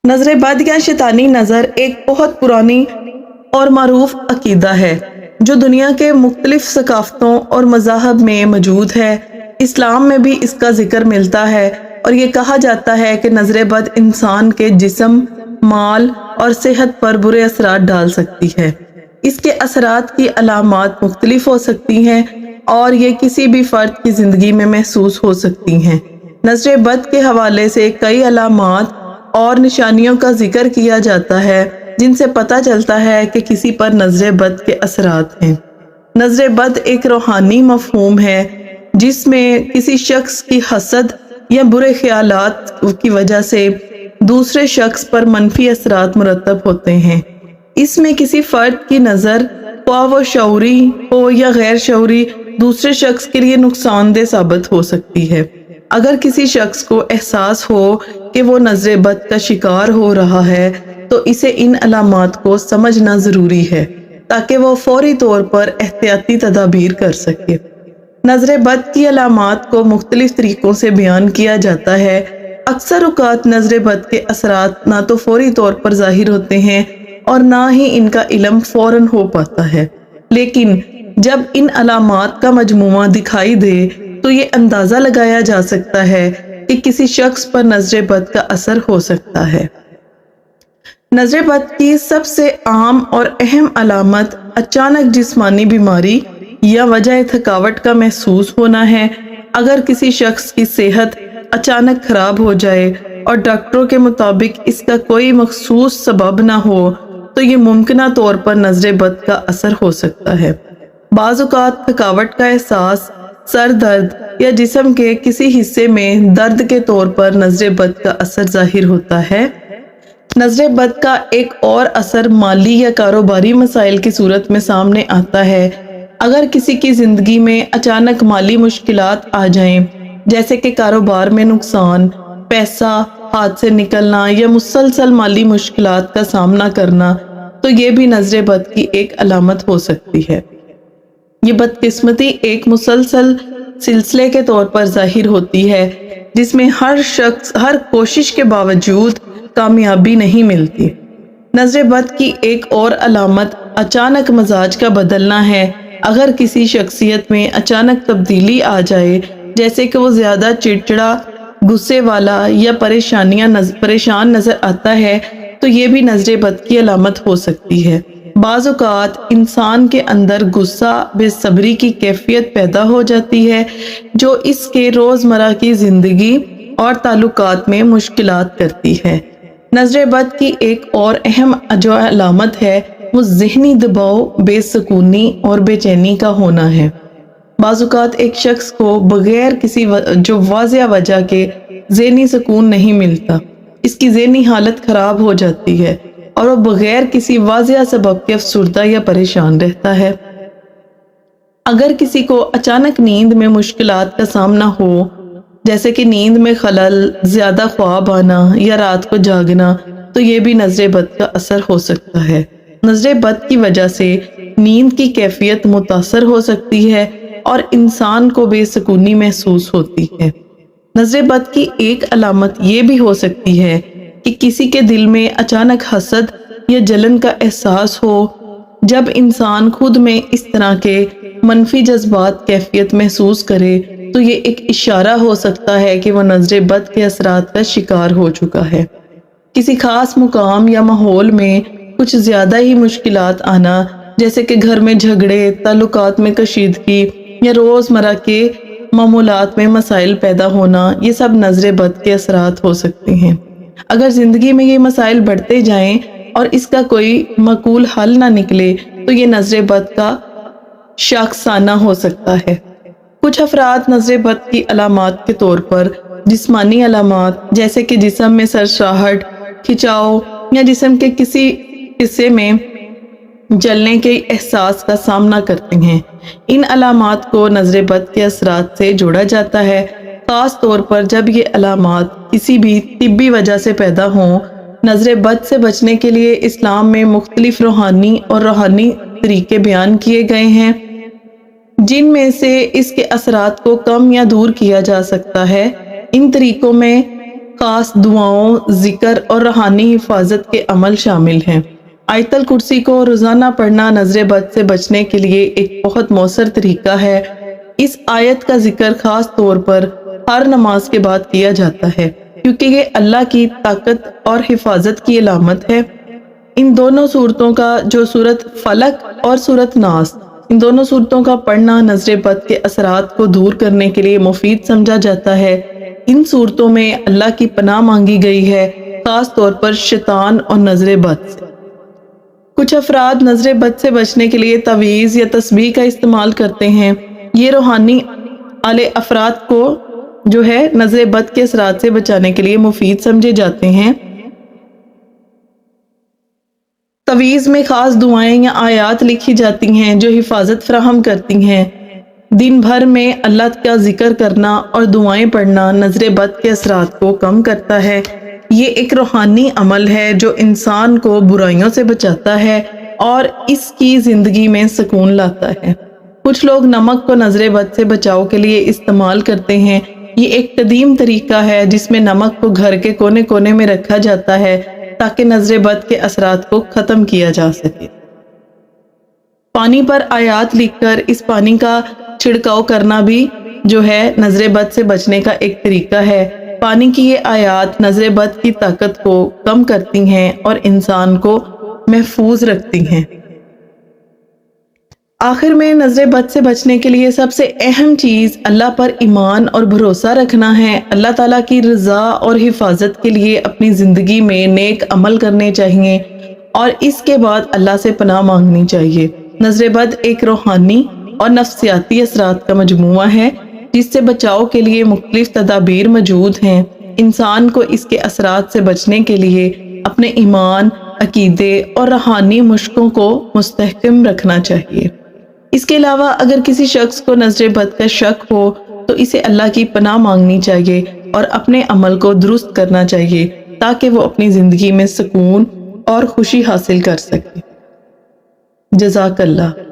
نظر بد یا شیطانی نظر ایک بہت پرانی اور معروف عقیدہ ہے جو دنیا کے مختلف ثقافتوں اور مذاہب میں موجود ہے۔ اسلام میں بھی اس کا ذکر ملتا ہے اور یہ کہا جاتا ہے کہ نظر بد انسان کے جسم، مال اور صحت پر برے اثرات ڈال سکتی ہے۔ اس کے اثرات کی علامات مختلف ہو سکتی ہیں اور یہ کسی بھی فرد کی زندگی میں محسوس ہو سکتی ہیں۔ نظر بد کے حوالے سے کئی علامات اور نشانیوں کا ذکر کیا جاتا ہے جن سے پتہ چلتا ہے کہ کسی پر نظر بد کے اثرات ہیں۔ نظر بد ایک روحانی مفہوم ہے جس میں کسی شخص کی حسد یا برے خیالات کی وجہ سے دوسرے شخص پر منفی اثرات مرتب ہوتے ہیں۔ اس میں کسی فرد کی نظر، خواہ وہ شعوری ہو یا غیر شعوری، دوسرے شخص کے لیے نقصان دہ ثابت ہو سکتی ہے۔ اگر کسی شخص کو احساس ہو کہ وہ نظر بد کا شکار ہو رہا ہے تو اسے ان علامات کو سمجھنا ضروری ہے تاکہ وہ فوری طور پر احتیاطی تدابیر کر سکے۔ نظر بد کی علامات کو مختلف طریقوں سے بیان کیا جاتا ہے۔ اکثر اوقات نظر بد کے اثرات نہ تو فوری طور پر ظاہر ہوتے ہیں اور نہ ہی ان کا علم فوراً ہو پاتا ہے، لیکن جب ان علامات کا مجموعہ دکھائی دے تو یہ اندازہ لگایا جا سکتا ہے کہ کسی شخص پر نظر بد کا اثر ہو سکتا ہے۔ نظر بد کی سب سے عام اور اہم علامت اچانک جسمانی بیماری یا وجہ تھکاوٹ کا محسوس ہونا ہے۔ اگر کسی شخص کی صحت اچانک خراب ہو جائے اور ڈاکٹروں کے مطابق اس کا کوئی مخصوص سبب نہ ہو تو یہ ممکنہ طور پر نظر بد کا اثر ہو سکتا ہے۔ بعض اوقات تھکاوٹ کا احساس، سر درد یا جسم کے کسی حصے میں درد کے طور پر نظر بد کا اثر ظاہر ہوتا ہے۔ نظر بد کا ایک اور اثر مالی یا کاروباری مسائل کی صورت میں سامنے آتا ہے۔ اگر کسی کی زندگی میں اچانک مالی مشکلات آ جائیں، جیسے کہ کاروبار میں نقصان، پیسہ ہاتھ سے نکلنا یا مسلسل مالی مشکلات کا سامنا کرنا، تو یہ بھی نظر بد کی ایک علامت ہو سکتی ہے۔ یہ بدقسمتی ایک مسلسل سلسلے کے طور پر ظاہر ہوتی ہے جس میں ہر کوشش کے باوجود کامیابی نہیں ملتی۔ نظر بد کی ایک اور علامت اچانک مزاج کا بدلنا ہے۔ اگر کسی شخصیت میں اچانک تبدیلی آ جائے، جیسے کہ وہ زیادہ چڑچڑا، غصے والا یا پریشان نظر آتا ہے، تو یہ بھی نظر بد کی علامت ہو سکتی ہے۔ بعض اوقات انسان کے اندر غصہ، بے صبری کی کیفیت پیدا ہو جاتی ہے جو اس کے روزمرہ کی زندگی اور تعلقات میں مشکلات کرتی ہے۔ نظر بد کی ایک اور اہم جو علامت ہے وہ ذہنی دباؤ، بے سکونی اور بے چینی کا ہونا ہے۔ بعض اوقات ایک شخص کو بغیر کسی جو واضح وجہ کے ذہنی سکون نہیں ملتا، اس کی ذہنی حالت خراب ہو جاتی ہے اور وہ بغیر کسی واضح سبب کے افسردہ یا پریشان رہتا ہے۔ اگر کسی کو اچانک نیند میں مشکلات کا سامنا ہو، جیسے کہ نیند میں خلل، زیادہ خواب آنا یا رات کو جاگنا، تو یہ بھی نظر بد کا اثر ہو سکتا ہے۔ نظر بد کی وجہ سے نیند کی کیفیت متاثر ہو سکتی ہے اور انسان کو بے سکونی محسوس ہوتی ہے۔ نظر بد کی ایک علامت یہ بھی ہو سکتی ہے کہ کسی کے دل میں اچانک حسد یا جلن کا احساس ہو۔ جب انسان خود میں اس طرح کے منفی جذبات کیفیت محسوس کرے تو یہ ایک اشارہ ہو سکتا ہے کہ وہ نظر بد کے اثرات کا شکار ہو چکا ہے۔ کسی خاص مقام یا ماحول میں کچھ زیادہ ہی مشکلات آنا، جیسے کہ گھر میں جھگڑے، تعلقات میں کشیدگی یا روزمرہ کے معمولات میں مسائل پیدا ہونا، یہ سب نظر بد کے اثرات ہو سکتے ہیں۔ اگر زندگی میں یہ مسائل بڑھتے جائیں اور اس کا کوئی معقول حل نہ نکلے تو یہ نظر بد کا شاخسانہ ہو سکتا ہے۔ کچھ افراد نظر بد کی علامات کے طور پر جسمانی علامات، جیسے کہ جسم میں سرسراہٹ، کھچاؤ یا جسم کے کسی حصے میں جلنے کے احساس کا سامنا کرتے ہیں۔ ان علامات کو نظر بد کے اثرات سے جوڑا جاتا ہے، خاص طور پر جب یہ علامات کسی بھی طبی وجہ سے پیدا ہوں۔ نظر بد سے بچنے کے لیے اسلام میں مختلف روحانی طریقے بیان کیے گئے ہیں جن میں سے اس کے اثرات کو کم یا دور کیا جا سکتا ہے۔ ان طریقوں میں خاص دعاؤں، ذکر اور روحانی حفاظت کے عمل شامل ہیں۔ آیت الکرسی کو روزانہ پڑھنا نظر بد سے بچنے کے لیے ایک بہت مؤثر طریقہ ہے۔ اس آیت کا ذکر خاص طور پر ہر نماز کے بعد کیا جاتا ہے، کیونکہ یہ اللہ کی طاقت اور حفاظت کی علامت ہے۔ ان دونوں صورتوں کا جو سورت فلق اور سورت ناس، ان دونوں صورتوں کا پڑھنا نظر بد کے اثرات کو دور کرنے کے لیے مفید سمجھا جاتا ہے۔ ان صورتوں میں اللہ کی پناہ مانگی گئی ہے، خاص طور پر شیطان اور نظر بد سے۔ کچھ افراد نظر بد سے بچنے کے لیے تعویذ یا تسبیح کا استعمال کرتے ہیں۔ یہ روحانی والے افراد کو جو ہے نظر بد کے اثرات سے بچانے کے لیے مفید سمجھے جاتے ہیں۔ تعویذ میں خاص دعائیں یا آیات لکھی جاتی ہیں جو حفاظت فراہم کرتی ہیں۔ دن بھر میں اللہ کا ذکر کرنا اور دعائیں پڑھنا نظر بد کے اثرات کو کم کرتا ہے۔ یہ ایک روحانی عمل ہے جو انسان کو برائیوں سے بچاتا ہے اور اس کی زندگی میں سکون لاتا ہے۔ کچھ لوگ نمک کو نظر بد سے بچاؤ کے لیے استعمال کرتے ہیں۔ یہ ایک قدیم طریقہ ہے جس میں نمک کو گھر کے کونے کونے میں رکھا جاتا ہے تاکہ نظر بد کے اثرات کو ختم کیا جا سکے۔ پانی پر آیات لکھ کر اس پانی کا چھڑکاؤ کرنا بھی جو ہے نظر بد سے بچنے کا ایک طریقہ ہے۔ پانی کی یہ آیات نظر بد کی طاقت کو کم کرتی ہیں اور انسان کو محفوظ رکھتی ہیں۔ آخر میں نظر بد سے بچنے کے لیے سب سے اہم چیز اللہ پر ایمان اور بھروسہ رکھنا ہے۔ اللہ تعالیٰ کی رضا اور حفاظت کے لیے اپنی زندگی میں نیک عمل کرنے چاہیے اور اس کے بعد اللہ سے پناہ مانگنی چاہیے۔ نظر بد ایک روحانی اور نفسیاتی اثرات کا مجموعہ ہے جس سے بچاؤ کے لیے مختلف تدابیر موجود ہیں۔ انسان کو اس کے اثرات سے بچنے کے لیے اپنے ایمان، عقیدے اور روحانی مشقوں کو مستحکم رکھنا چاہیے۔ اس کے علاوہ اگر کسی شخص کو نظر بد کا شک ہو تو اسے اللہ کی پناہ مانگنی چاہیے اور اپنے عمل کو درست کرنا چاہیے تاکہ وہ اپنی زندگی میں سکون اور خوشی حاصل کر سکے۔ جزاک اللہ۔